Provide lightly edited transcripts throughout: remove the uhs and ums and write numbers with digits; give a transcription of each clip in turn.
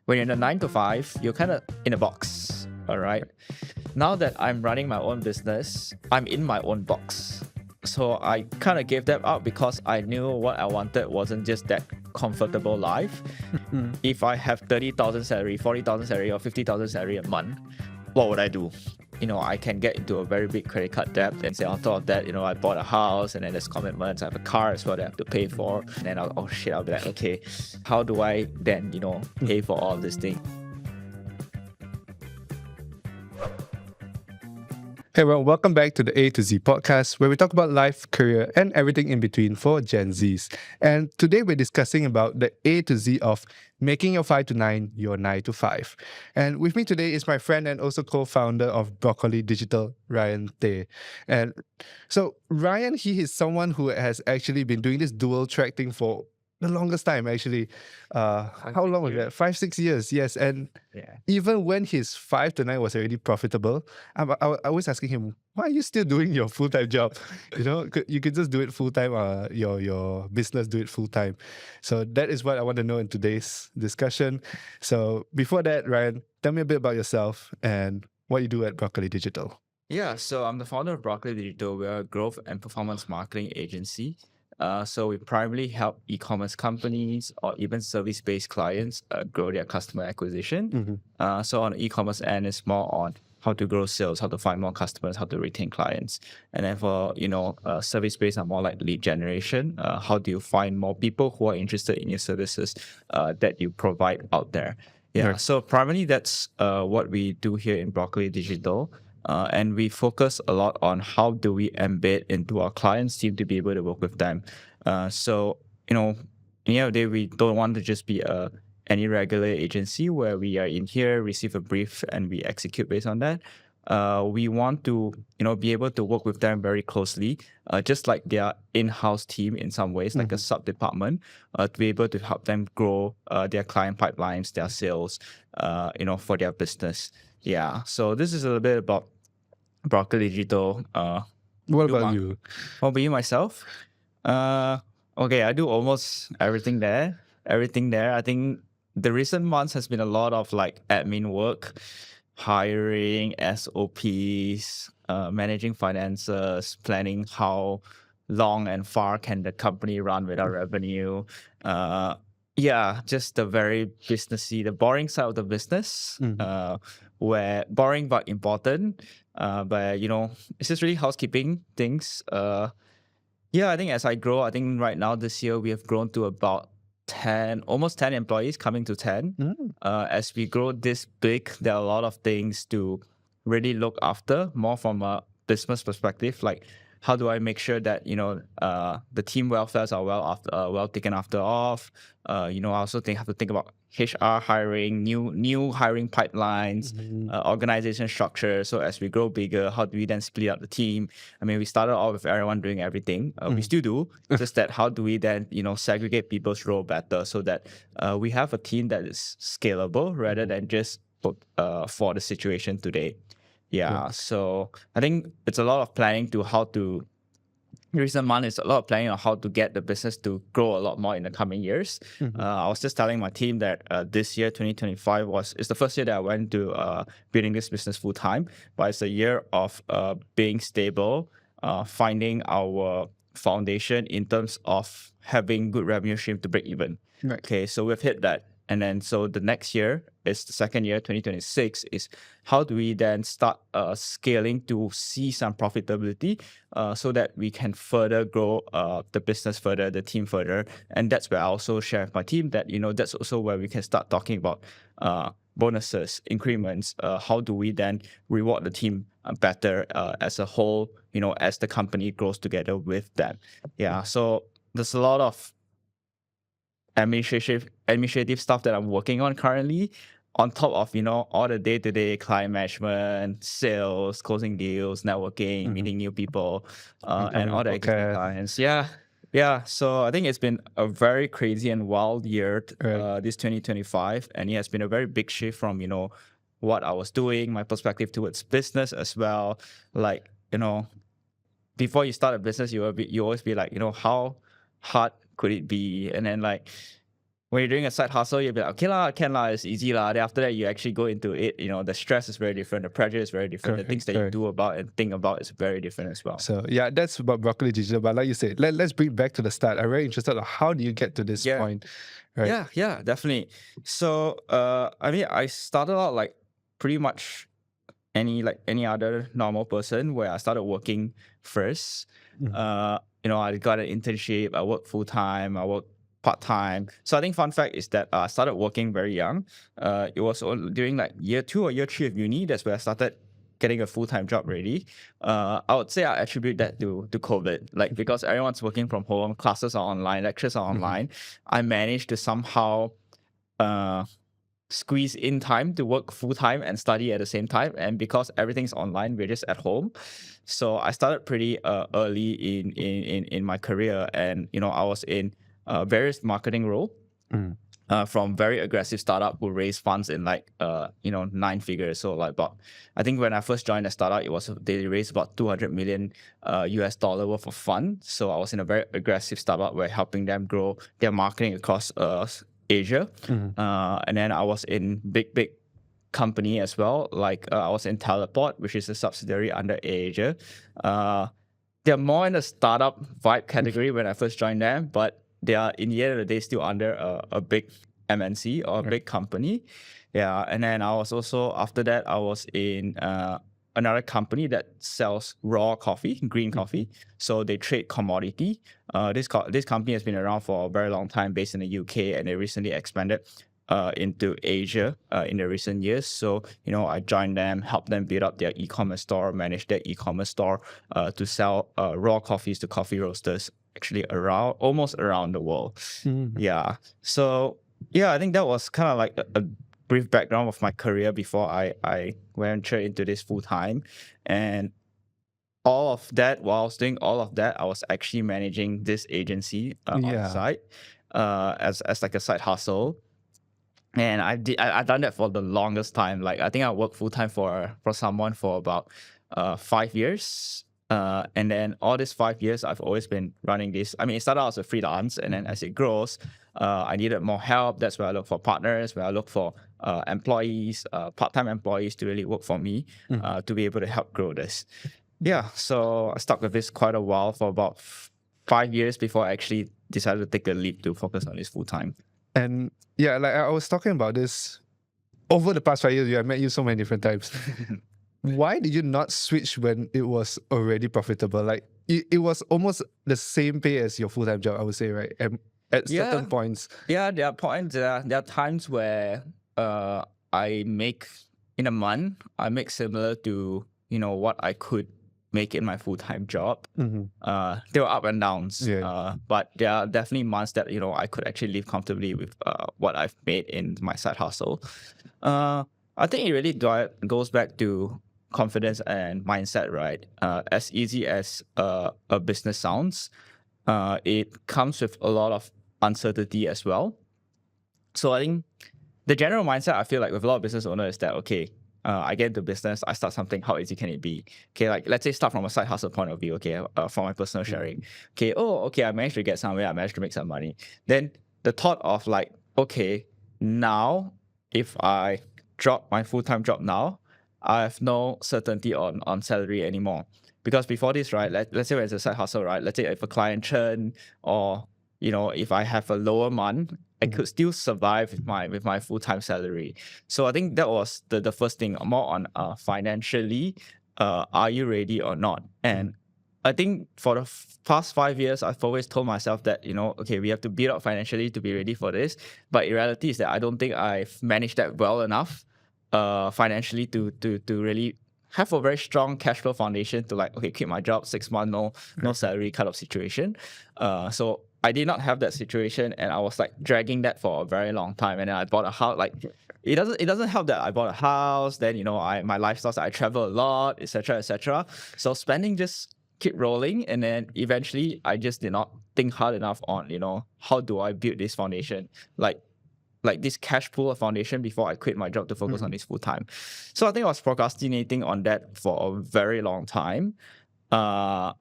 when you're in a 9 to 5, you're kind of in a box. All right. Now that I'm running my own business, I'm in my own box. So I kind of gave that up because I knew what I wanted wasn't just that comfortable life. If I have 30,000 salary, 40,000 salary, or 50,000 salary a month, what would I do? I can get into a very big credit card debt, and say on top of that, I bought a house, and then there's commitments. I have a car as well that I have to pay for. And then I'll be like, okay, how do I then, pay for all this thing? Hey everyone, welcome back to the A to Z podcast, where we talk about life, career, and everything in between for Gen Zs. And today we're discussing about the A to Z of making your 5 to 9 your 9 to 5. And with me today is my friend and also co-founder of Brokoli Digital, Ryan Teh. And so Ryan, he is someone who has actually been doing this dual track thing for the longest time, actually. How long was that? 5, 6 years, yes. And Yeah. even when his 5 to 9 was already profitable, I was asking him, why are you still doing your full-time job? You could just do it full-time, your business, do it full-time. So that is what I want to know in today's discussion. So before that, Ryan, tell me a bit about yourself and what you do at Brokoli Digital. Yeah, so I'm the founder of Brokoli Digital. We're a growth and performance marketing agency. So we primarily help e-commerce companies or even service-based clients grow their customer acquisition. So on the e-commerce end, it's more on how to grow sales, how to find more customers, how to retain clients. And then for service-based are more like lead generation. How do you find more people who are interested in your services that you provide out there? Yeah. Right. So primarily that's what we do here in Brokoli Digital. And we focus a lot on how do we embed into our clients' team to be able to work with them. So, in the end of the day, we don't want to just be any regular agency where we are in here, receive a brief, and we execute based on that. We want to, be able to work with them very closely, just like their in-house team in some ways, like a sub-department, to be able to help them grow their client pipelines, their sales, for their business. Yeah. So this is a little bit about Brokoli Digital. What about you? What about you, myself? Okay, I do almost everything there. I think the recent months has been a lot of like admin work, hiring, SOPs, managing finances, planning how long and far can the company run without revenue. Yeah, just the very businessy, the boring side of the business, where boring but important. But it's just really housekeeping things. Yeah, I think as I grow, I think right now this year we have grown to about 10, almost 10 employees, coming to 10. As we grow this big, there are a lot of things to really look after, more from a business perspective, like how do I make sure that the team welfares are well taken after off. I also have to think about HR hiring, new hiring pipelines, organization structure. So as we grow bigger, how do we then split up the team? I mean, we started off with everyone doing everything. We still do. Just that how do we then segregate people's role better so that we have a team that is scalable rather than just for the situation today. Yeah, so I think it's a lot of planning to how to. Recent month is a lot of planning on how to get the business to grow a lot more in the coming years. I was just telling my team that this year, 2025, is the first year that I went to building this business full time. But it's a year of being stable, finding our foundation in terms of having good revenue stream to break even. Right. Okay, so we've hit that. And then so the next year is the second year, 2026, is how do we then start scaling to see some profitability so that we can further grow the business further, the team further. And that's where I also share with my team that, that's also where we can start talking about bonuses, increments. How do we then reward the team better as a whole, as the company grows together with them. Yeah, so there's a lot of administrative stuff that I'm working on currently, on top of all the day-to-day client management, sales, closing deals, networking, meeting new people, and all the existing clients. Yeah. So I think it's been a very crazy and wild year, this 2025, and it has been a very big shift from what I was doing, my perspective towards business as well. Like before you start a business, you always be like, how hard could it be? And then like when you're doing a side hustle, you'll be like, okay lah, can lah, it's easy lah. Then after that, you actually go into it, the stress is very different, the pressure is very different, the things Correct, that you correct. do about and think about is very different as well. So yeah, that's about Brokoli Digital. But like you said, let's bring it back to the start. I'm very interested in how do you get to this Yeah. point, right? Yeah, definitely. So, I mean, I started out like pretty much any other normal person, where I started working first. I got an internship, I worked full time, I worked part time. So I think fun fact is that I started working very young. It was during like year 2 or year 3 of uni. That's where I started getting a full time job already. I would say I attribute that to COVID, like because everyone's working from home, classes are online, lectures are online. I managed to somehow squeeze in time to work full time and study at the same time. And because everything's online, we're just at home. So I started pretty early in my career, and I was in various marketing role. From very aggressive startup who raised funds in like 9 figures. So like about, I think when I first joined the startup, they raised about 200 million US dollar worth of fund. So I was in a very aggressive startup where helping them grow their marketing across Asia. And then I was in big company as well. Like I was in Teleport, which is a subsidiary under Asia. They're more in the startup vibe category when I first joined them, but they are in the end of the day still under a big MNC or a big company. Yeah. And then I was also, after that, I was in another company that sells raw coffee, green coffee. So they trade commodity. This company has been around for a very long time, based in the UK, and they recently expanded into Asia in the recent years. So, I joined them, helped them build up their e-commerce store, manage their e-commerce store to sell raw coffees to coffee roasters actually almost around the world. Yeah. So, yeah, I think that was kind of like a brief background of my career before I ventured into this full time. And all of that, while I was doing all of that, I was actually managing this agency on the side as like a side hustle. And I've done that for the longest time. Like I think I worked full time for someone for about 5 years. And then all these 5 years, I've always been running this. I mean, it started out as a freelance, and then as it grows, I needed more help. That's where I look for partners, where I look for employees, part-time employees to really work for me to be able to help grow this. Yeah, so I stuck with this quite a while for about 5 years before I actually decided to take a leap to focus on this full time. And yeah, like I was talking about this over the past 5 years. I met you so many different times. Why did you not switch when it was already profitable? Like it was almost the same pay as your full-time job, I would say, right? And at certain points. Yeah, there are points. There are times where I make in a month, I make similar to what I could make in my full-time job. There were up and downs, but there are definitely months that I could actually live comfortably with what I've made in my side hustle. I think it really goes back to confidence and mindset, right? As easy as a business sounds, it comes with a lot of uncertainty as well. So I think the general mindset, I feel like with a lot of business owners, is that okay, I get into business, I start something, how easy can it be? Okay, like let's say start from a side hustle point of view, okay, from my personal sharing. Okay, I managed to get somewhere, I managed to make some money. Then the thought of like, okay, now if I drop my full-time job now, I have no certainty on salary anymore. Because before this, right, let's say when it's a side hustle, right, let's say if a client churn or if I have a lower month, I could still survive with my full-time salary. So I think that was the first thing, more on financially, are you ready or not? And I think for the past 5 years, I've always told myself that, okay, we have to build up financially to be ready for this. But in reality is that I don't think I've managed that well enough financially to really have a very strong cash flow foundation to like, okay, quit my job, 6 months, no salary kind of situation. So I did not have that situation, and I was like dragging that for a very long time. And then I bought a house. Like it doesn't help that I bought a house. Then my lifestyle, I travel a lot, etc., etc. So spending just keep rolling, and then eventually I just did not think hard enough on how do I build this foundation, like this cash pool of foundation before I quit my job to focus on this full time. So I think I was procrastinating on that for a very long time. That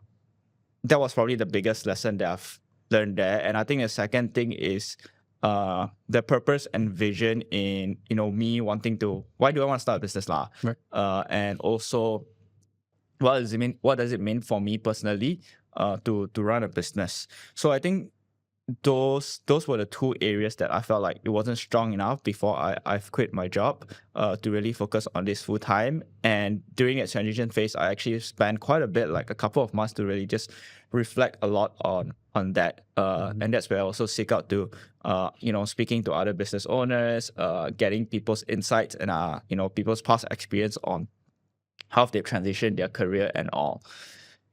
was probably the biggest lesson that I've learned there. And I think the second thing is the purpose and vision in me wanting to, why do I want to start a business lah? Right. And also what does it mean? What does it mean for me personally to run a business? So I think those were the two areas that I felt like it wasn't strong enough before I've quit my job to really focus on this full time. And during that transition phase, I actually spent quite a bit, like a couple of months, to really just reflect a lot on that. And that's where I also seek out to speaking to other business owners, getting people's insights and people's past experience on how they've transitioned their career and all.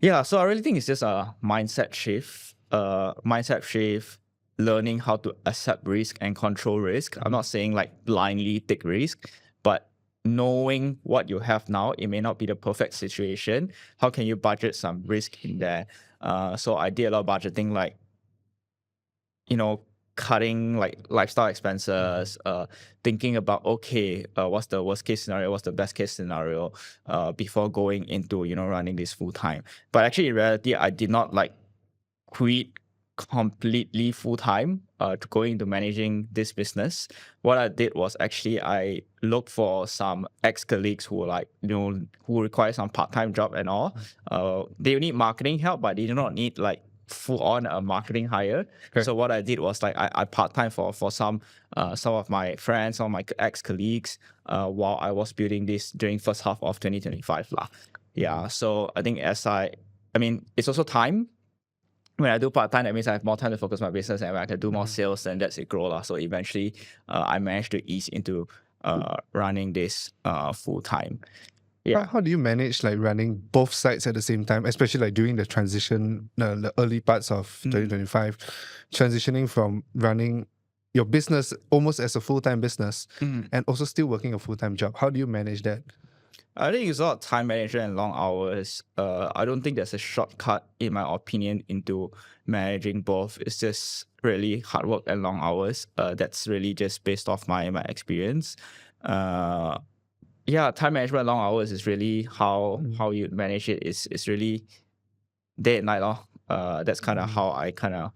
Yeah, so I really think it's just a mindset shift, learning how to accept risk and control risk. I'm not saying like blindly take risk, but knowing what you have now, it may not be the perfect situation. How can you budget some risk in there? So I did a lot of budgeting, like, cutting like lifestyle expenses, thinking about, okay, what's the worst case scenario, what's the best case scenario, before going into, running this full time. But actually in reality, I did not like quit completely full time to go into managing this business. What I did was actually I looked for some ex-colleagues who who require some part-time job and all. They need marketing help, but they do not need like full-on marketing hire. Okay. So what I did was like I part-time for some of my friends, some of my ex-colleagues, while I was building this during first half of 2025 lah. Yeah, so I think it's also time. When I do part-time, that means I have more time to focus on my business, and when I can do more sales, then that's it grow lah. So eventually, I managed to ease into running this full-time. Yeah. How do you manage like running both sides at the same time, especially like during the transition, the early parts of 2025, transitioning from running your business almost as a full-time business and also still working a full-time job? How do you manage that? I think it's a lot of time management and long hours. I don't think there's a shortcut, in my opinion, into managing both. It's just really hard work and long hours. That's really just based off my experience. Yeah, time management and long hours is really how you manage it. It's really day and night lor. That's kind of how I kind of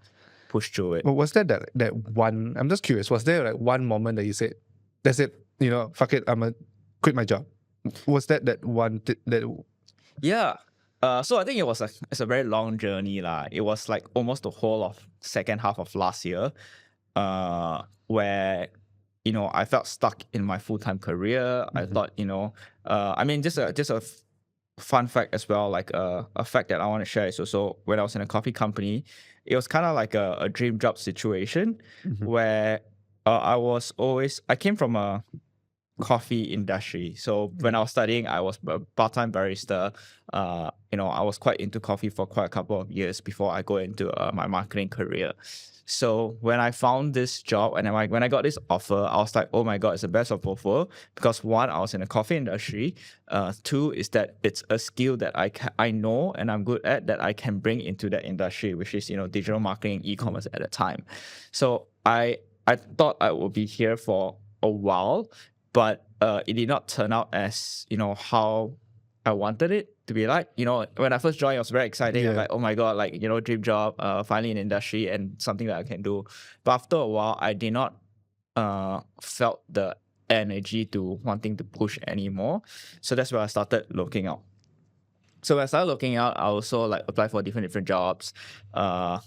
push through it. Well, was there that one? I'm just curious. Was there like one moment that you said, "That's it, fuck it, I'm gonna quit my job"? Was that one that? Yeah. So I think it's a very long journey lah. It was like almost the whole of second half of last year, where I felt stuck in my full-time career. I thought just a fun fact as well, like a fact that I want to share is also when I was in a coffee company, it was kind of like a dream job situation where I came from a coffee industry. So when I was studying, I was a part-time barista. I was quite into coffee for quite a couple of years before I go into my marketing career. So when I found this job and when I got this offer, I was like, oh my God, it's the best of both worlds. Because one, I was in the coffee industry. Two is that it's a skill that I know and I'm good at, that I can bring into that industry, which is, digital marketing, e-commerce at the time. So I thought I would be here for a while, but it did not turn out as, how I wanted it to be like. When I first joined, I was very excited. Yeah. Like, oh my God, like, dream job, finally in the industry and something that I can do. But after a while, I did not felt the energy to wanting to push anymore. So that's where I started looking out. So when I started looking out, I also like apply for different jobs. The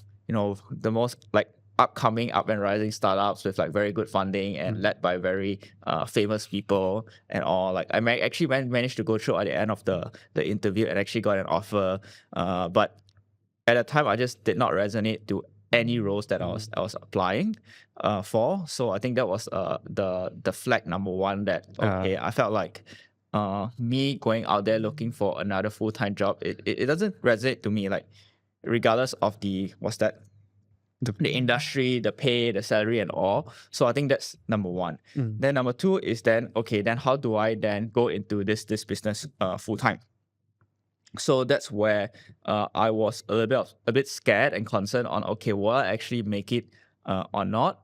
most like upcoming up and rising startups with like very good funding and led by very famous people and all. Like I actually managed to go through at the end of the interview and actually got an offer. But at the time, I just did not resonate to any roles that I was applying for. So I think that was the flag number one, that okay, I felt like me going out there looking for another full-time job, it doesn't resonate to me, like regardless of the industry, the pay, the salary and all. So I think that's number one. Then number two is then how do I then go into this business full-time? So that's where I was a bit scared and concerned on, okay, will I actually make it or not?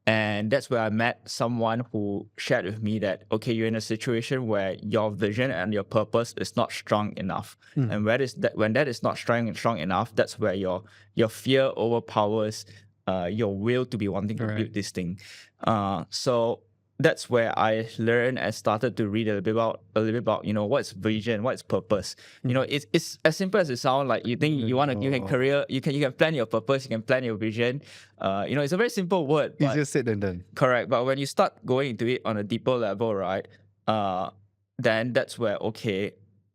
And that's where I met someone who shared with me that, okay, you're in a situation where your vision and your purpose is not strong enough. And when that is not strong enough, that's where your fear overpowers your will to be wanting to Right. build this thing. So that's where I learned and started to read a little bit about what's vision, what's purpose. It's as simple as it sounds. Like you think you want to, you can career, you can plan your purpose, you can plan your vision. It's a very simple word, but Easier said than done. correct. But when you start going into it on a deeper level, right? Then that's where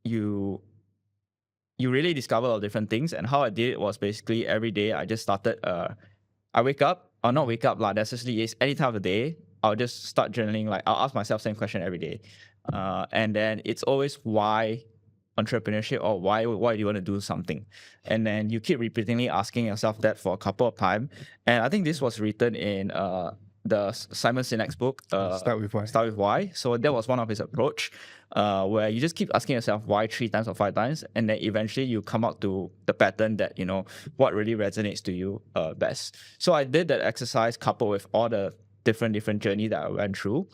you really discover a lot of different things. And how I did it was basically every day I just started. I wake up, or not wake up, like necessarily is any time of the day, I'll just start journaling. Like I'll ask myself same question every day. And then it's always why entrepreneurship, or why do you want to do something? And then you keep repeatedly asking yourself that for a couple of times. And I think this was written in the Simon Sinek's book, Start with why. Start with Why. So that was one of his approach, where you just keep asking yourself why 3 times or 5 times, and then eventually you come out to the pattern that what really resonates to you best. So I did that exercise coupled with all the different journey that I went through,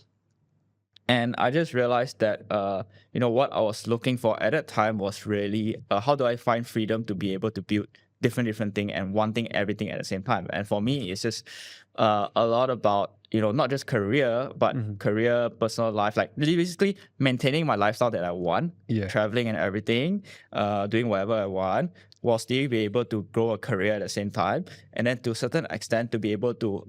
and I just realized that what I was looking for at that time was really how do I find freedom to be able to build different thing and wanting everything at the same time. And for me, it's just a lot about not just career, but career, personal life, like basically maintaining my lifestyle that I want, traveling and everything, doing whatever I want, while still be able to grow a career at the same time. And then to a certain extent to be able to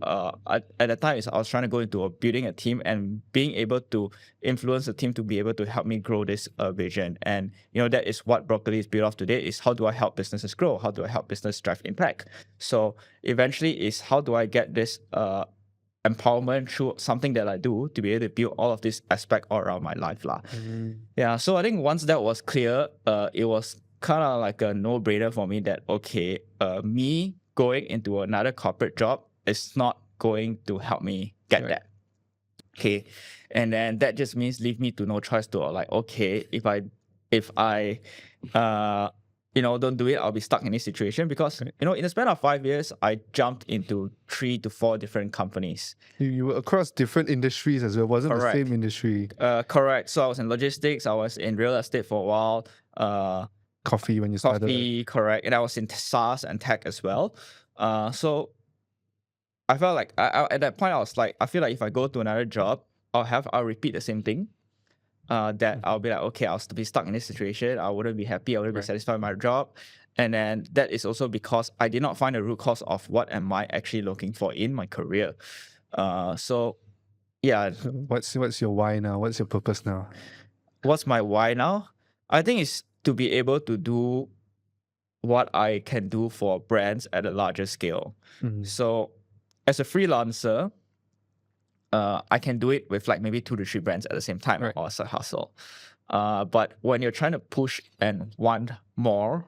at the time I was trying to go into building a team and being able to influence the team to be able to help me grow this vision. And that is what Brokoli is built off today, is how do I help businesses grow, how do I help business drive impact. So eventually is how do I get this empowerment through something that I do to be able to build all of this aspect all around my life lah. Yeah, so I think once that was clear, it was kind of like a no-brainer for me that me going into another corporate job is not going to help me get that. Okay, and then that just means leave me to no choice to if I don't do it, I'll be stuck in this situation because in the span of 5 years, I jumped into 3 to 4 different companies. You were across different industries as well. Wasn't Correct. the same industry. Correct. So I was in logistics. I was in real estate for a while. Coffee when you started. Coffee, correct. And I was in SaaS and tech as well. So I felt like at that point I was like, I feel like if I go to another job, I'll repeat the same thing. That I'll be like, okay, I'll be stuck in this situation. I wouldn't be happy. I wouldn't be satisfied with my job. And then that is also because I did not find the root cause of what am I actually looking for in my career. So yeah. What's your why now? What's your purpose now? What's my why now? I think it's to be able to do what I can do for brands at a larger scale. So as a freelancer, I can do it with like maybe 2 to 3 brands at the same time, or a side hustle. But when you're trying to push and want more,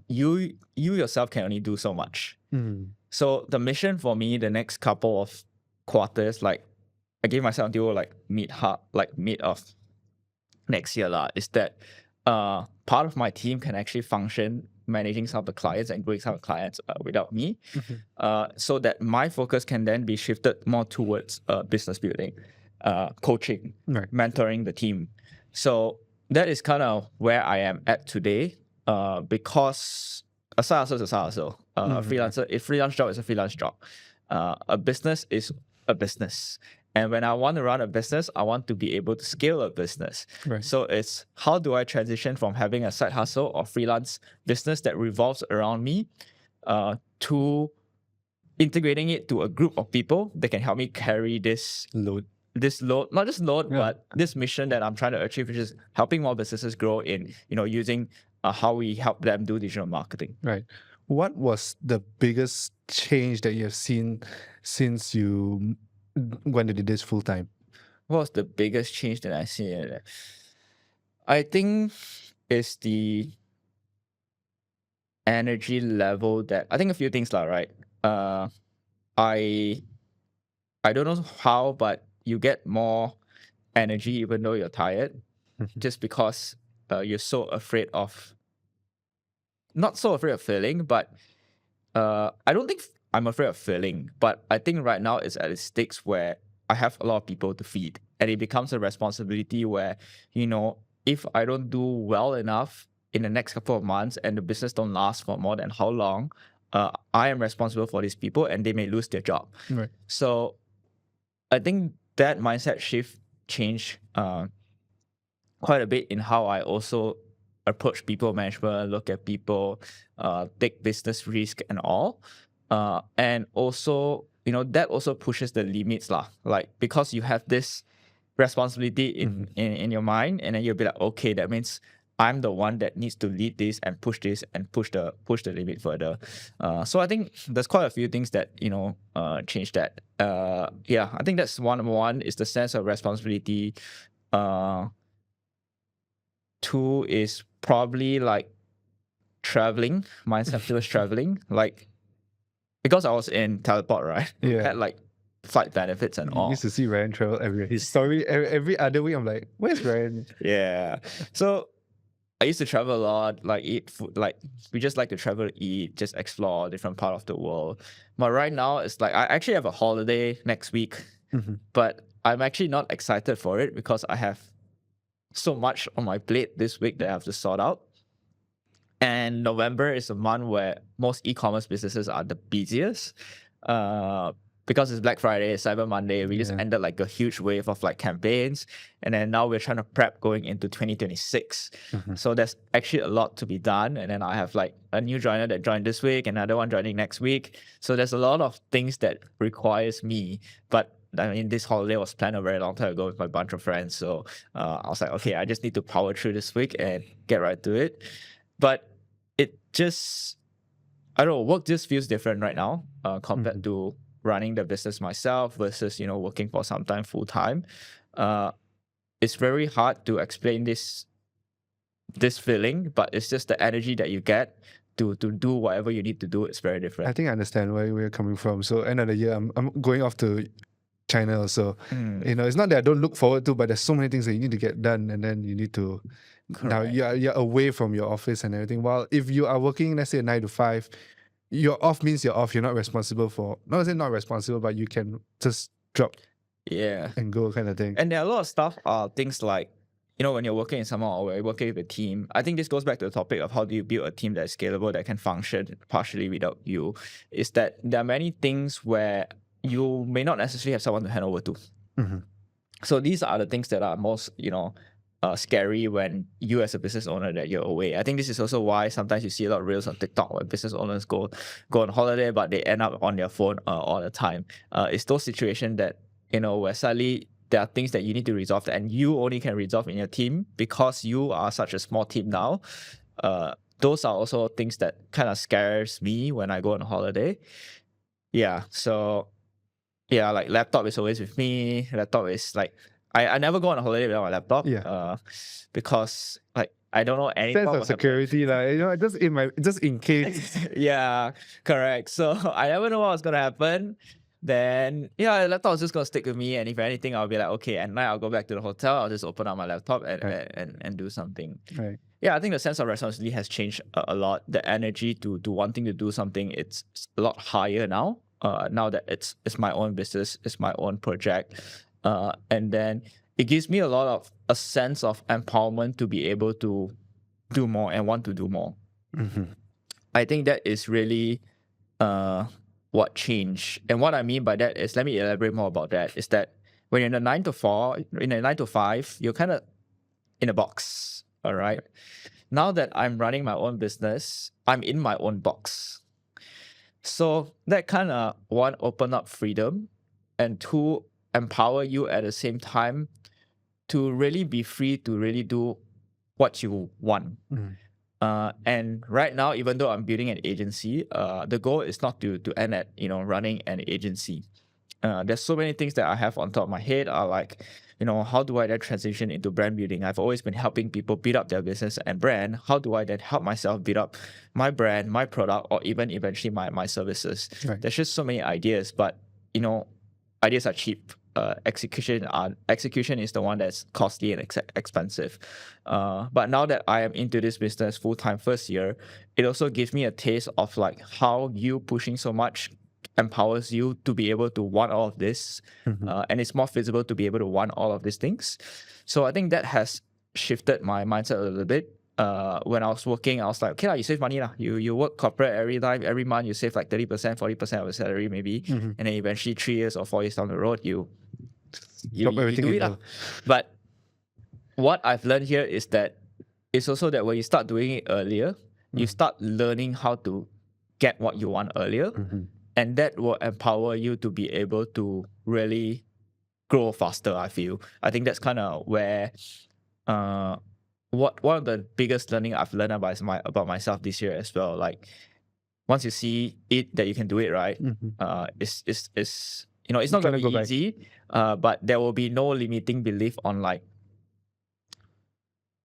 you yourself can only do so much. So the mission for me, the next couple of quarters, like I gave myself until like mid of next year is that part of my team can actually function managing some of the clients and growing some of the clients without me, so that my focus can then be shifted more towards business building, coaching, mentoring the team. So that is kind of where I am at today, because a side hustle is a side hustle. A freelance job is a freelance job. A business is a business. And when I want to run a business, I want to be able to scale a business. So it's how do I transition from having a side hustle or freelance business that revolves around me to integrating it to a group of people that can help me carry this load, not just load, but this mission that I'm trying to achieve, which is helping more businesses grow in, using how we help them do digital marketing. Right. What was the biggest change that you have seen since you went to do this full time? What was the biggest change that I see? I think it's the energy level that I think a few things right. I don't know how, but you get more energy even though you're tired, just because you're so afraid of, not so afraid of failing, but I don't think I'm afraid of failing, but I think right now it's at a stage where I have a lot of people to feed, and it becomes a responsibility where, if I don't do well enough in the next couple of months and the business don't last for more than how long, I am responsible for these people and they may lose their job. Right. So I think that mindset shift changed quite a bit in how I also approach people management, look at people, take business risk and all. And also, that also pushes the limits lah. Like, because you have this responsibility in your mind, and then you'll be like, okay, that means I'm the one that needs to lead this and push this and push the limit further. So I think there's quite a few things that change that. Yeah, I think that's one is the sense of responsibility. Two is probably like traveling, mindset towards traveling. Like, because I was in teleport, right? Yeah. Had like flight benefits and I all. used to see Ryan travel everywhere. His story every other week. I'm like, where's Ryan? Yeah. So I used to travel a lot, like eat food, like we just like to travel, eat, just explore different part of the world. But right now it's like I actually have a holiday next week, but I'm actually not excited for it because I have so much on my plate this week that I have to sort out. And November is a month where most e-commerce businesses are the busiest. Because it's Black Friday, Cyber Monday, we just ended like a huge wave of like campaigns. And then now we're trying to prep going into 2026. So there's actually a lot to be done. And then I have like a new joiner that joined this week, another one joining next week. So there's a lot of things that requires me. But I mean, this holiday was planned a very long time ago with my bunch of friends. So I was like, okay, I just need to power through this week and get right to it. But it just, I don't know, work just feels different right now compared to running the business myself versus, working for some time full time. It's very hard to explain this feeling, but it's just the energy that you get to do whatever you need to do. It's very different. I think I understand where you're coming from. So end of the year, I'm going off to China also. It's not that I don't look forward to, but there's so many things that you need to get done, and then you need to. Now you're away from your office and everything. While if you are working, let's say 9 to 5, you're off means you're off. You're not responsible for. Not say not responsible, but you can just drop. Yeah. And go kind of thing. And there are a lot of stuff. Things like, when you're working in someone or you're working with a team. I think this goes back to the topic of how do you build a team that's scalable, that can function partially without you. Is that there are many things where you may not necessarily have someone to hand over to. So these are the things that are most, scary when you as a business owner that you're away. I think this is also why sometimes you see a lot of reels on TikTok where business owners go on holiday, but they end up on their phone all the time. It's those situations that, where suddenly there are things that you need to resolve and you only can resolve in your team because you are such a small team now. Those are also things that kind of scares me when I go on holiday. Yeah, so yeah, like laptop is always with me. Laptop is like, I never go on a holiday without my laptop. Because like I don't know anything. Sense of security, like just in case. Yeah, correct. So I never know what's gonna happen. Then the laptop is just gonna stick with me, and if anything, I'll be like, okay, at night I'll go back to the hotel. I'll just open up my laptop and do something. Right. Yeah, I think the sense of responsibility has changed a lot. The energy to wanting to do something, it's a lot higher now. Now that it's my own business, it's my own project, and then it gives me a sense of empowerment to be able to do more and want to do more. I think that is really what changed. And what I mean by that is, let me elaborate more about that, is that when you're in a 9 to 5, you're kind of in a box, all right? Now that I'm running my own business, I'm in my own box. So that kind of, one, open up freedom, and two, empower you at the same time to really be free to really do what you want. And right now, even though I'm building an agency, the goal is not to end at running an agency. There's so many things that I have on top of my head are like, how do I then transition into brand building? I've always been helping people build up their business and brand. How do I then help myself build up my brand, my product, or even eventually my services? Right. There's just so many ideas, but ideas are cheap. Execution is the one that's costly and expensive. But now that I am into this business full-time first year, it also gives me a taste of like how you pushing so much empowers you to be able to want all of this, and it's more feasible to be able to want all of these things. So I think that has shifted my mindset a little bit. when I was working, I was like, okay, lah, you save money lah. You work corporate every month, you save like 30%, 40% of your salary maybe, Mhm. and then eventually 3 years or 4 years down the road, you Drop everything do in it lah. the But what I've learned here is that it's also that when you start doing it earlier, you start learning how to get what you want earlier, and that will empower you to be able to really grow faster. I feel. I think that's kind of where one of the biggest learning I've learned about myself this year as well. Like once you see it that you can do it right, it's it's not Gonna gonna be go back. easy, but there will be no limiting belief on like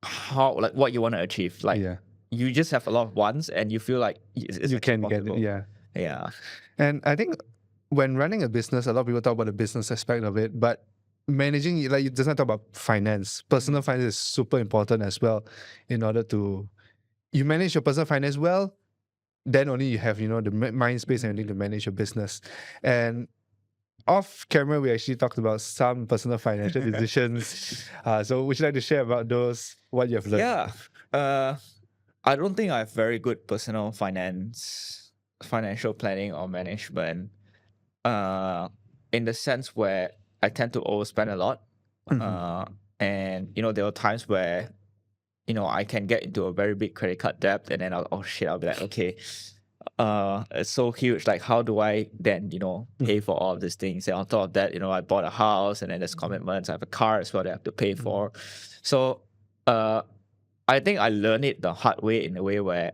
how like what you want to achieve. Like Yeah. you just have a lot of wants and you feel like it's You actually can get it. possible. Yeah. Yeah. And I think when running a business, a lot of people talk about the business aspect of it, but managing it, like it does not talk about finance. Personal finance is super important as well. In order to you manage your personal finance well, then only you have the mind space and everything to manage your business. And off camera, we actually talked about some personal financial decisions. So would you like to share about those? What you have learned? Yeah. I don't think I have very good personal financial planning or management. In the sense where I tend to overspend a lot. And there are times where I can get into a very big credit card debt, and then I'll be like, okay, it's so huge. Like, how do I then pay for all of these things? And on top of that, I bought a house, and then there's commitments. I have a car as well that I have to pay for. So, I think I learned it the hard way in a way where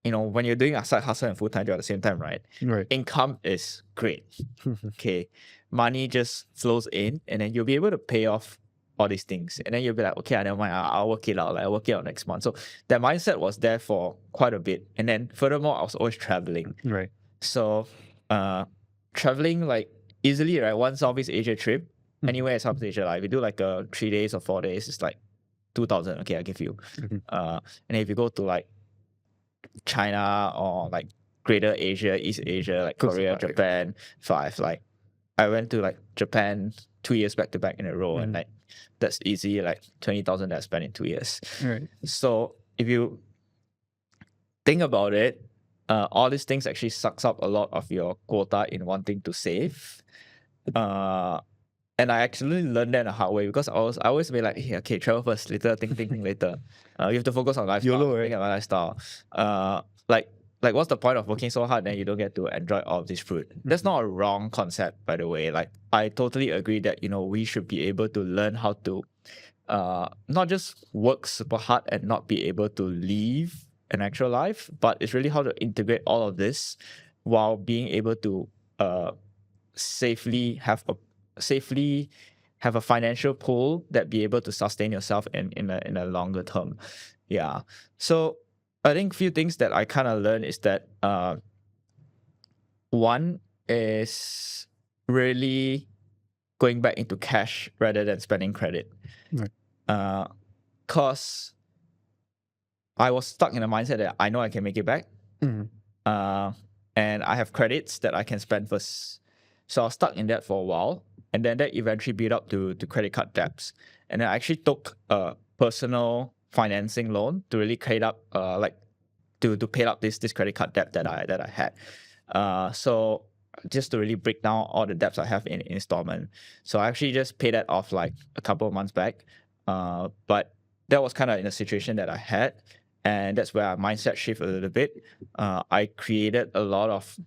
when you're doing a side hustle and full-time job at the same time, right? Right. Income is great. Okay. Money just flows in, and then you'll be able to pay off all these things. And then you'll be like, okay, I never mind, I'll work it out. Like, I'll work it out next month. So that mindset was there for quite a bit. And then furthermore, I was always traveling. Right. So traveling like easily, right? One Southeast Asia trip, anywhere in Southeast Asia, like if you do like a 3 days or 4 days, it's like 2,000. Okay, I'll give you. And if you go to like China or like Greater Asia, East Asia, like Close Korea, to 5. Japan, 5. Like I went to like Japan 2 years back to back in a row, and like that's easy, like 20,000 that I spent in 2 years. Right. So if you think about it, all these things actually sucks up a lot of your quota in wanting to save. And I actually learned that the hard way, because I always be like, hey, okay, travel first, later, think later. You have to focus on lifestyle. YOLO, right? Think about lifestyle. Like what's the point of working so hard then you don't get to enjoy all of this fruit? That's not a wrong concept, by the way. Like I totally agree that we should be able to learn how to not just work super hard and not be able to live an actual life, but it's really how to integrate all of this while being able to safely have a financial pool that be able to sustain yourself in a longer term. Yeah. So I think few things that I kind of learned is that one is really going back into cash rather than spending credit. Right. Cause I was stuck in a mindset that I know I can make it back. And I have credits that I can spend first. So I was stuck in that for a while. And then that eventually built up to credit card debts. And then I actually took a personal financing loan to really pay up to pay up this credit card debt that I had. So just to really break down all the debts I have in installment. So I actually just paid that off like a couple of months back. But that was kind of in a situation that I had. And that's where our mindset shift a little bit. I created a lot of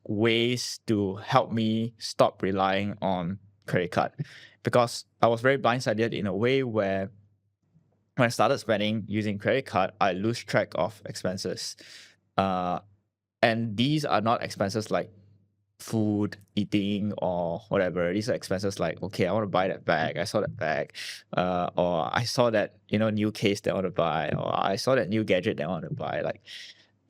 ways to help me stop relying on credit card, because I was very blindsided in a way where when I started spending using credit card, I lose track of expenses. And these are not expenses like food, eating, or whatever. These are expenses like, okay, I want to buy that bag. I saw that bag. Or I saw that, new case that I want to buy. Or I saw that new gadget that I want to buy. Like,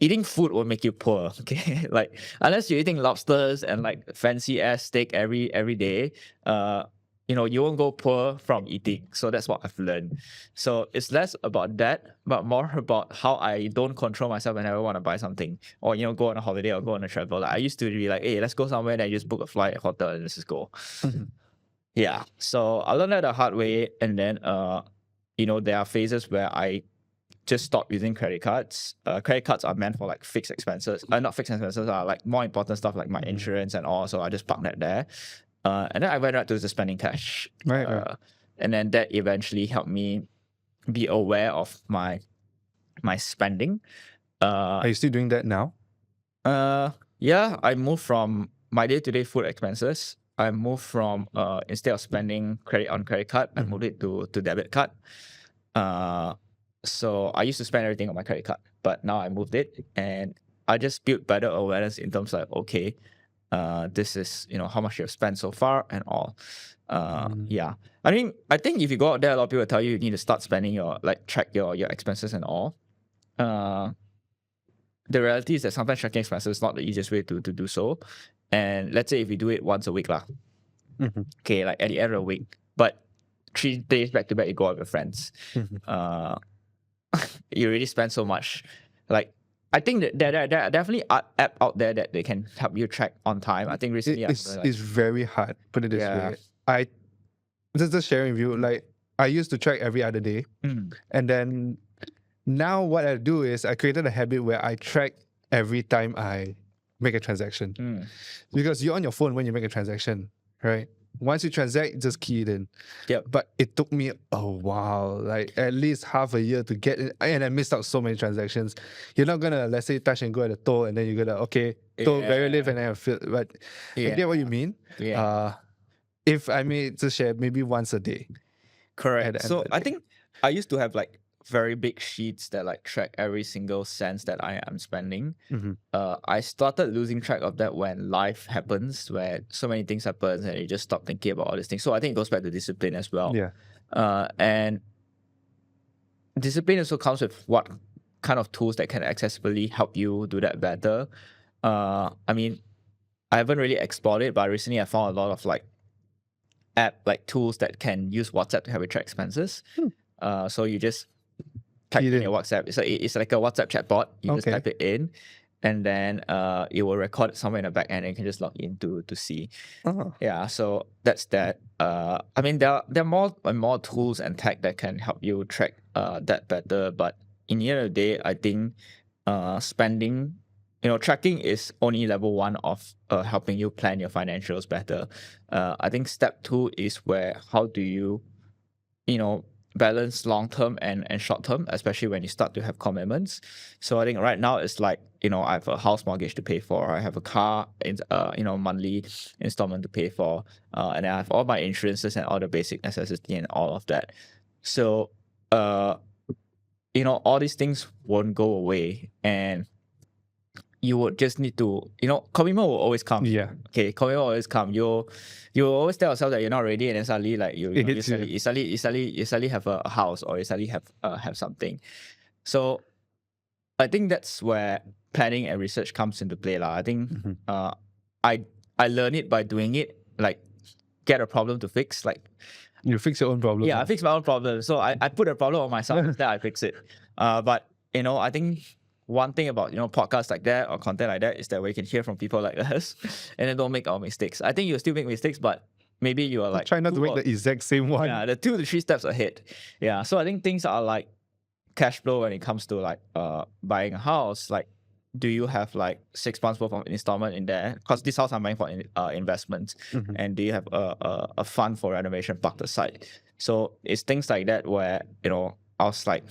eating food will make you poor, okay? Like, unless you're eating lobsters and like fancy ass steak every day, you won't go poor from eating. So that's what I've learned. So it's less about that, but more about how I don't control myself whenever I want to buy something, or go on a holiday or go on a travel. Like I used to be like, hey, let's go somewhere, and I just book a flight, hotel, and let's just go. Yeah. So I learned that the hard way, and then there are phases where I just stop using credit cards. Credit cards are meant for like fixed expenses. Not fixed expenses, are like more important stuff like my insurance and all. So I just park that there. And then I went right to just spending cash. Right. And then that eventually helped me be aware of my spending. Are you still doing that now? Yeah, I moved from my day-to-day food expenses. I moved from instead of spending on credit card, I moved it to debit card. So I used to spend everything on my credit card, but now I moved it, and I just built better awareness in terms of okay, this is how much you've spent so far and all. Yeah, I mean, I think if you go out there, a lot of people tell you need to start spending track your expenses and all. The reality is that sometimes tracking expenses is not the easiest way to do so. And let's say if you do it once a week lah, okay, like at the end of the week, but 3 days back to back you go out with your friends, you already spend so much. Like, I think that there are definitely app out there that they can help you track on time. I think recently it's very hard, put it this way. I just sharing with you, like I used to track every other day, and then now what I do is I created a habit where I track every time I make a transaction. Because you're on your phone when you make a transaction, right? Once you transact, just key it in. Yep. But it took me a while, like at least half a year to get it. And I missed out so many transactions. You're not gonna, let's say, touch and go at a toll, and then you're gonna, okay, toll very live, and then I feel, but I get what you mean. If I may just share, maybe once a day. Correct. So I think I used to have like very big sheets that like track every single cent that I am spending. I started losing track of that when life happens, where so many things happen and you just stop thinking about all these things. So I think it goes back to discipline as well. And discipline also comes with what kind of tools that can accessibly help you do that better. I mean, I haven't really explored it, but recently I found a lot of like tools that can use WhatsApp to help you track expenses. So you just type in your WhatsApp. It's like a WhatsApp chatbot. You just type it in, and then it will record it somewhere in the back end, and you can just log in to see. Yeah, so that's that. I mean, there are more and more tools and tech that can help you track that better. But in the end of the day, I think spending, tracking is only level 1 of helping you plan your financials better. I think step 2 is where how do you, balance long-term and short-term, especially when you start to have commitments. So I think right now it's like, I have a house mortgage to pay for, I have a car, monthly installment to pay for, and I have all my insurances and all the basic necessity and all of that. So, all these things won't go away, and you would just need to, commitment will always come. Okay, commitment will always come. You always tell yourself that you're not ready, and then suddenly like you suddenly have a house, or you suddenly have something. So I think that's where planning and research comes into play. I think I learned it by doing it, like get a problem to fix. Like you fix your own problem. Yeah, I fix my own problem. So I put a problem on myself, instead I fix it. But I think one thing about podcasts like that or content like that is that we can hear from people like us, and then don't make our mistakes. I think you'll still make mistakes, but maybe you are like try not to make the exact same one. Yeah, the 2 to 3 steps ahead. Yeah, so I think things are like cash flow when it comes to like buying a house. Like, do you have like 6 months worth of installment in there? Because this house I'm buying for investments, and do you have a fund for renovation parked aside? So it's things like that where I was like,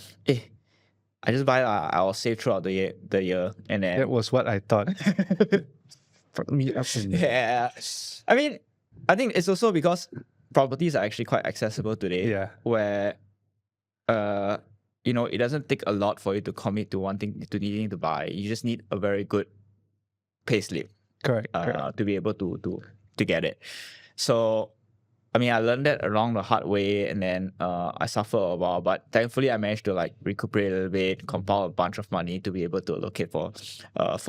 I just buy. I'll save throughout the year, and then that was what I thought. Fuck me up. Yeah, I mean, I think it's also because properties are actually quite accessible today. Yeah. Where, it doesn't take a lot for you to commit to needing to buy. You just need a very good payslip. Correct. To be able to get it. So, I mean, I learned that along the hard way, and then I suffered a while, but thankfully I managed to like recuperate a little bit, compile a bunch of money to be able to allocate for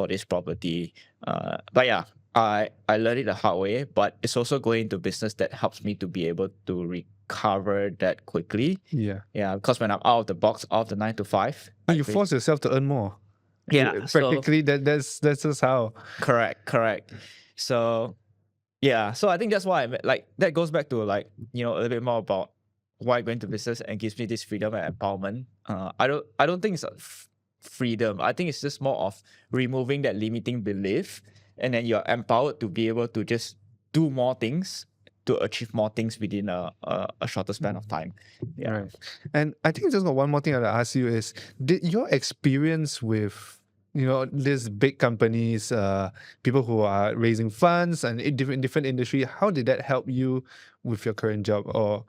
this property. But yeah, I learned it the hard way, but it's also going into business that helps me to be able to recover that quickly. Yeah, because when I'm out of the box, out of the 9 to 5, you force yourself to earn more. Yeah, practically that's just how. Correct. So. Yeah, so I think that's why that goes back to like, a little bit more about why going to business and gives me this freedom and empowerment. I don't think it's freedom. I think it's just more of removing that limiting belief, and then you're empowered to be able to just do more things, to achieve more things within a shorter span of time. Yeah. Right. And I think just got one more thing I'll ask you is, did your experience with, these big companies, people who are raising funds and in different industry, how did that help you with your current job? Or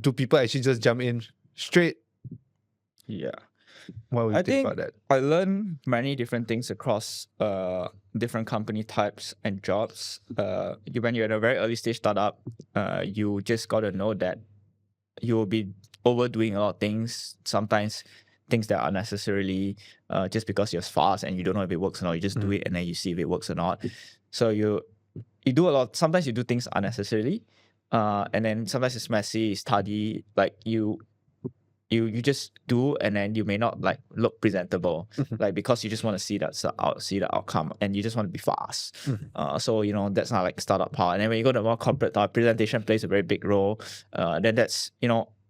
do people actually just jump in straight? Yeah. What would you I think think about that? I learned many different things across different company types and jobs. When you're at a very early stage startup, you just got to know that you will be overdoing a lot of things. Sometimes things that are necessarily just because you're fast and you don't know if it works or not. You just do it and then you see if it works or not. So you do a lot. Sometimes you do things unnecessarily, and then sometimes it's messy, it's tardy. Like you just do, and then you may not like look presentable, like because you just want to see the outcome, and you just want to be fast. So that's not like startup power. And then when you go to more corporate, presentation plays a very big role. Then that's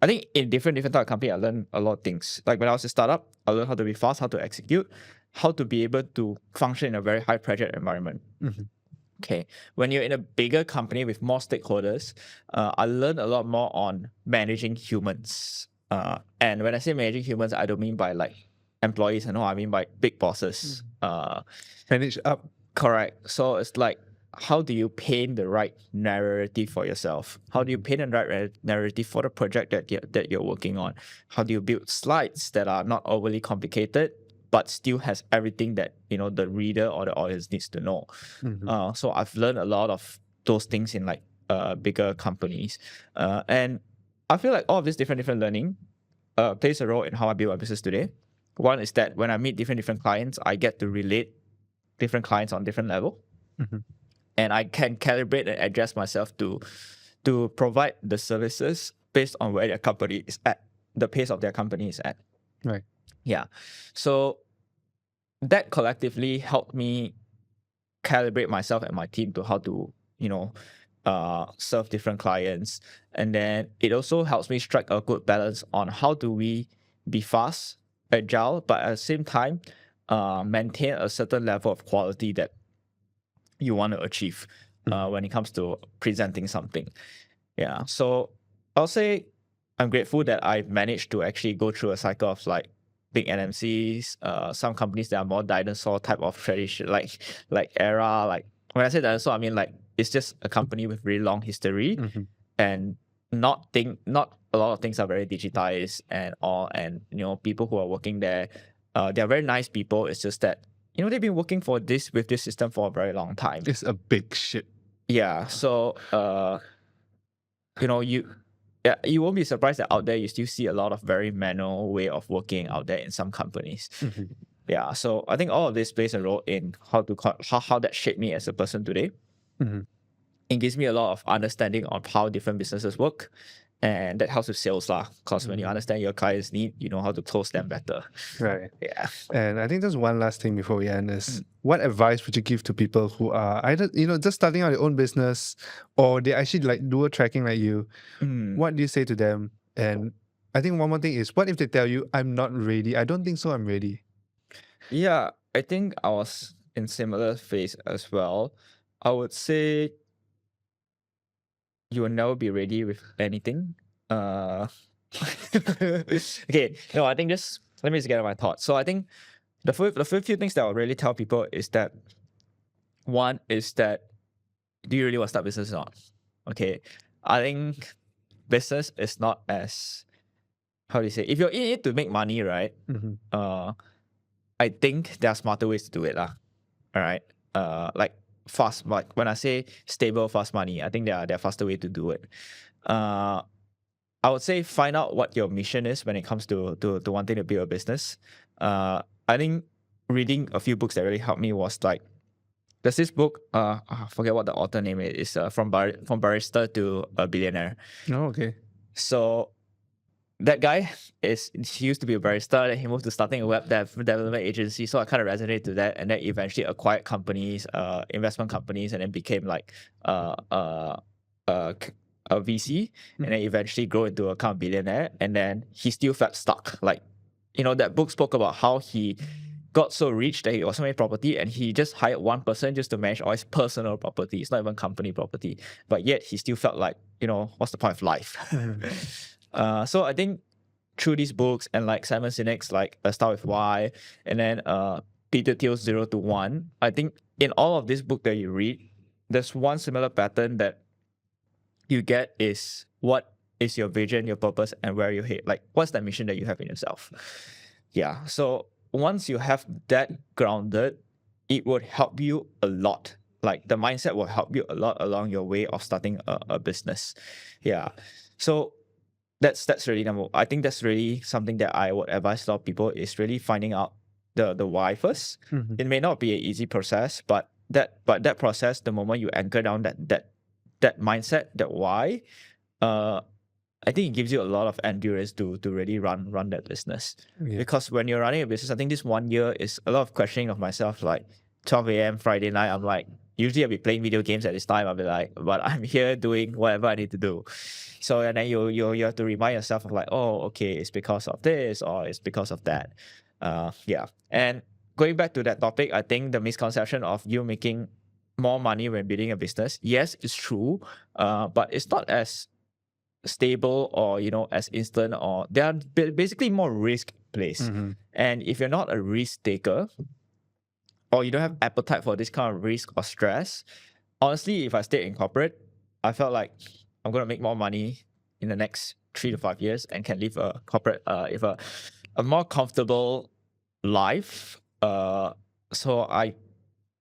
I think in different type of company, I learned a lot of things. Like when I was a startup, I learned how to be fast, how to execute, how to be able to function in a very high pressure environment. Okay, when you're in a bigger company with more stakeholders, I learned a lot more on managing humans. And when I say managing humans, I don't mean by like employees, I mean by big bosses. Manage up. Correct. So it's like, how do you paint the right narrative for yourself? How do you paint the right narrative for the project that you're working on? How do you build slides that are not overly complicated, but still has everything that the reader or the audience needs to know? So I've learned a lot of those things in like bigger companies, and I feel like all of this different learning plays a role in how I build my business today. One is that when I meet different clients, I get to relate different clients on different level, and I can calibrate and adjust myself to provide the services based on where their company is at, the pace of their company is at. Right. Yeah. So that collectively helped me calibrate myself and my team to how to serve different clients. And then it also helps me strike a good balance on how do we be fast, agile, but at the same time maintain a certain level of quality that you want to achieve when it comes to presenting something. Yeah. So I'll say I'm grateful that I've managed to actually go through a cycle of like big NMCs, some companies that are more dinosaur type of tradition, like era. Like when I say dinosaur, I mean like it's just a company with really long history, and not a lot of things are very digitized and all. And people who are working there, they're very nice people. It's just that they've been working with this system for a very long time. It's a big ship. Yeah. So you won't be surprised that out there you still see a lot of very manual way of working out there in some companies. Yeah, so I think all of this plays a role in how that shaped me as a person today. It gives me a lot of understanding of how different businesses work, and that helps with sales lah. Because when you understand your client's need, you know how to close them better. Right. Yeah. And I think there's one last thing before we end is, what advice would you give to people who are either, just starting out their own business, or they actually like dual tracking like you? What do you say to them? And I think one more thing is, what if they tell you, I'm not ready? I don't think so, I'm ready. Yeah, I think I was in similar phase as well. I would say you will never be ready with anything. Okay, no, I think just let me just get my thoughts. So I think the few things that I'll really tell people is that, one is that, do you really want to start business or not? Okay, I think business is not as, how do you say, if you're in it to make money, right? I think there are smarter ways to do it lah. All right, like fast, like when I say stable fast money, I think there are faster way to do it. I would say find out what your mission is when it comes to wanting to build a business. I think reading a few books that really helped me was like, there's this book, I forget what the author name is. It's from barista to a billionaire. Oh, okay. So that guy he used to be a barista, then he moved to starting a web development agency. So I kind of resonated to that, and then eventually acquired companies, investment companies, and then became like a VC, and then eventually grow into a kind of billionaire. And then he still felt stuck. Like, that book spoke about how he got so rich that he also made property, and he just hired one person just to manage all his personal property. It's not even company property, but yet he still felt like, what's the point of life? So I think through these books and like Simon Sinek's like A Start With Why, and then Peter Thiel's 0 to 1, I think in all of this book that you read, there's one similar pattern that you get is what is your vision, your purpose, and where you head. Like, what's that mission that you have in yourself? Yeah. So once you have that grounded, it would help you a lot. Like, the mindset will help you a lot along your way of starting a business. Yeah. So that's really I think that's really something that I would advise a lot of people, is really finding out the why first. It may not be an easy process, but that process, the moment you anchor down that mindset, that why, I think it gives you a lot of endurance to really run that business. Yeah. Because when you're running a business, I think this 1 year is a lot of questioning of myself. Like 12 a.m. Friday night, I'm like, usually I'll be playing video games at this time. I'll be like, but I'm here doing whatever I need to do. So, and then you have to remind yourself of like, oh, okay, it's because of this or it's because of that. Yeah. And going back to that topic, I think the misconception of you making more money when building a business, yes, it's true, but it's not as stable or as instant, or they are basically more risk placed. And if you're not a risk taker, or you don't have appetite for this kind of risk or stress, honestly, if I stayed in corporate, I felt like I'm going to make more money in the next 3 to 5 years and can live a corporate, if a more comfortable life. So I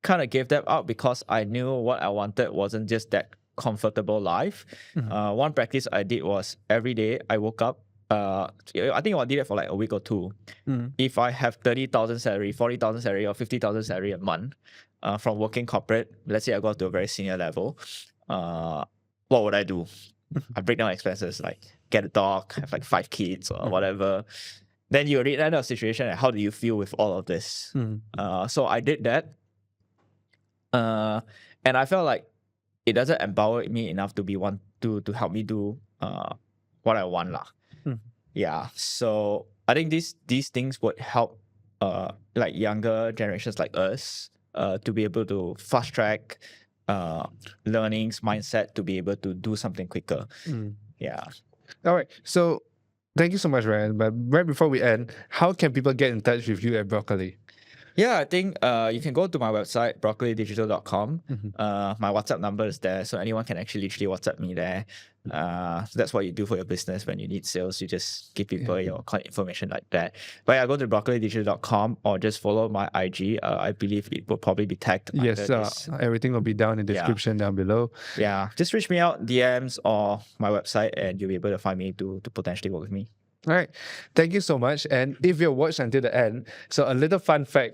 kind of gave that up because I knew what I wanted wasn't just that comfortable life. One practice I did was every day I woke up. I think I did it for like a week or two. If I have 30,000 salary, 40,000 salary, or 50,000 salary a month from working corporate, let's say I got to a very senior level, what would I do? I break down expenses, like get a dog, have like 5 kids or whatever. Then you read that situation, and how do you feel with all of this? So I did that. And I felt like it doesn't empower me enough to be to help me do what I want lah. Yeah. So I think these things would help like younger generations like us to be able to fast track learnings, mindset, to be able to do something quicker. Yeah. All right. So thank you so much, Ryan. But right before we end, how can people get in touch with you at Brokoli? Yeah, I think you can go to my website, brokolidigital.com. My WhatsApp number is there, so anyone can actually literally WhatsApp me there. So that's what you do for your business when you need sales. You just give people your contact information like that. But yeah, go to brokolidigital.com or just follow my IG. I believe it will probably be tagged. Yes, everything will be down in the description down below. Yeah, just reach me out, DMs or my website, and you'll be able to find me to potentially work with me. All right. Thank you so much. And if you've watched until the end, so a little fun fact,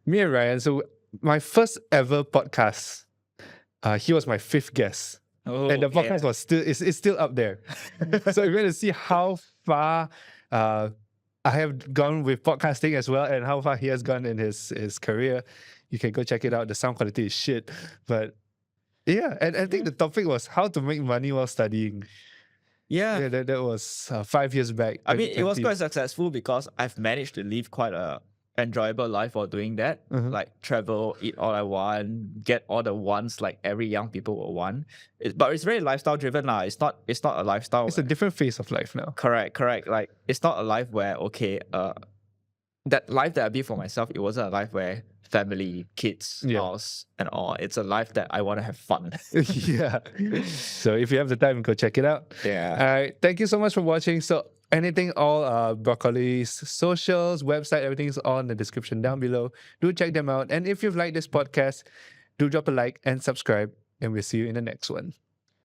me and Ryan, so my first ever podcast, he was my 5th guest. And the podcast was still up there. So if you want to see how far I have gone with podcasting as well, and how far he has gone in his career, you can go check it out. The sound quality is shit. But yeah, and I think the topic was how to make money while studying. Yeah, that was 5 years back. I mean, it was quite successful because I've managed to live quite a enjoyable life while doing that. Like travel, eat all I want, get all the wants like every young people will want. But it's very lifestyle driven now. It's not a lifestyle. It's a different phase of life now. Correct. Like, it's not a life where that life that I built for myself, it wasn't a life where family, kids, house, and all. It's a life that I want to have fun. Yeah. So if you have the time, go check it out. Yeah. All right. Thank you so much for watching. So anything, all Brokoli's socials, website, everything is all in the description down below. Do check them out. And if you've liked this podcast, do drop a like and subscribe. And we'll see you in the next one.